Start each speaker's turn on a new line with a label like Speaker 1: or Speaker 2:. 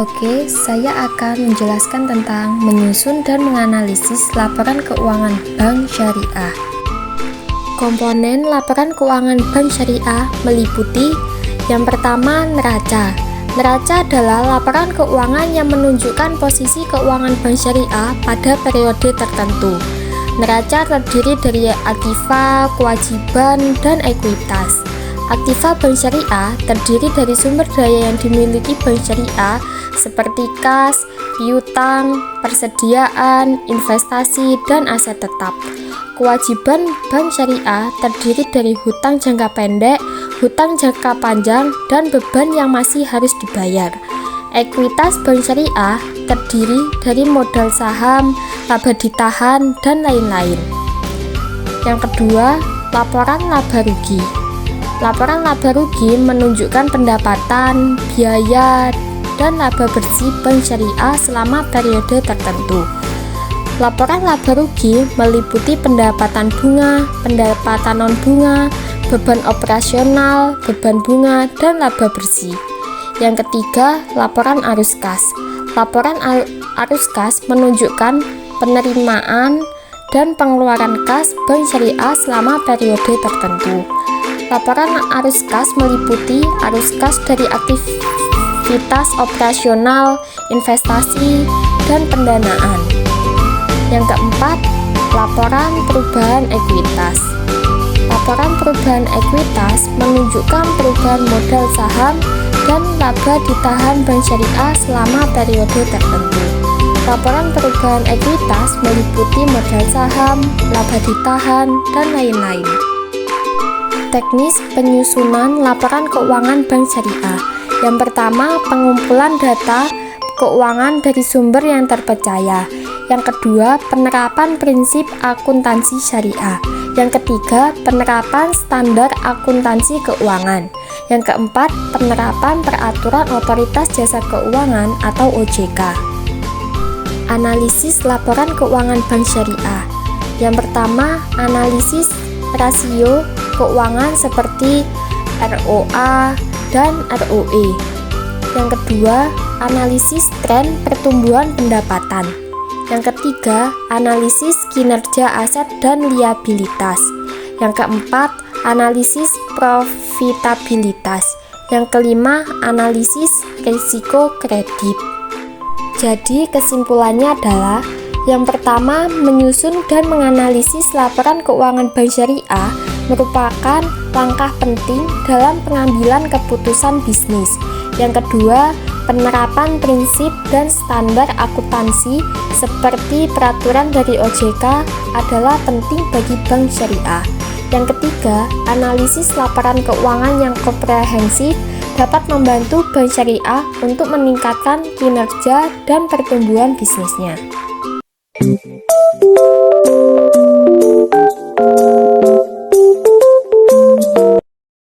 Speaker 1: Oke, saya akan menjelaskan tentang menyusun dan menganalisis laporan keuangan bank syariah. Komponen laporan keuangan bank syariah meliputi yang pertama, neraca. Neraca adalah laporan keuangan yang menunjukkan posisi keuangan bank syariah pada periode tertentu. Neraca terdiri dari aktiva, kewajiban, dan ekuitas. Aktiva bank syariah terdiri dari sumber daya yang dimiliki bank syariah seperti kas, piutang, persediaan, investasi, dan aset tetap. Kewajiban bank syariah terdiri dari hutang jangka pendek, hutang jangka panjang, dan beban yang masih harus dibayar. Ekuitas bank syariah terdiri dari modal saham, laba ditahan, dan lain-lain. Yang kedua, laporan laba rugi. Laporan laba rugi menunjukkan pendapatan, biaya, dan laba bersih bank syariah selama periode tertentu. Laporan laba rugi meliputi pendapatan bunga, pendapatan non-bunga, beban operasional, beban bunga, dan laba bersih. Yang ketiga, laporan arus kas. Laporan arus kas menunjukkan penerimaan dan pengeluaran kas bank syariah selama periode tertentu. Laporan arus kas meliputi arus kas dari aktivitas operasional, investasi, dan pendanaan. Yang keempat, laporan perubahan ekuitas. Laporan perubahan ekuitas menunjukkan perubahan modal saham dan laba ditahan bank syariah selama periode tertentu. Laporan perubahan ekuitas meliputi modal saham, laba ditahan, dan lain-lain. Teknis penyusunan laporan keuangan bank syariah. Yang pertama, pengumpulan data keuangan dari sumber yang terpercaya. Yang kedua, penerapan prinsip akuntansi syariah. Yang ketiga, penerapan standar akuntansi keuangan. Yang keempat, penerapan peraturan otoritas jasa keuangan atau OJK. Analisis laporan keuangan bank syariah. Yang pertama, analisis rasio keuangan seperti ROA dan ROE. Yang kedua, analisis tren pertumbuhan pendapatan. Yang ketiga, analisis kinerja aset dan liabilitas. Yang keempat, analisis profitabilitas. Yang kelima, analisis risiko kredit. Jadi, kesimpulannya adalah yang pertama, menyusun dan menganalisis laporan keuangan bank syariah merupakan langkah penting dalam pengambilan keputusan bisnis. Yang kedua, penerapan prinsip dan standar akuntansi seperti peraturan dari OJK adalah penting bagi bank syariah. Yang ketiga, analisis laporan keuangan yang komprehensif dapat membantu bank syariah untuk meningkatkan kinerja dan pertumbuhan bisnisnya.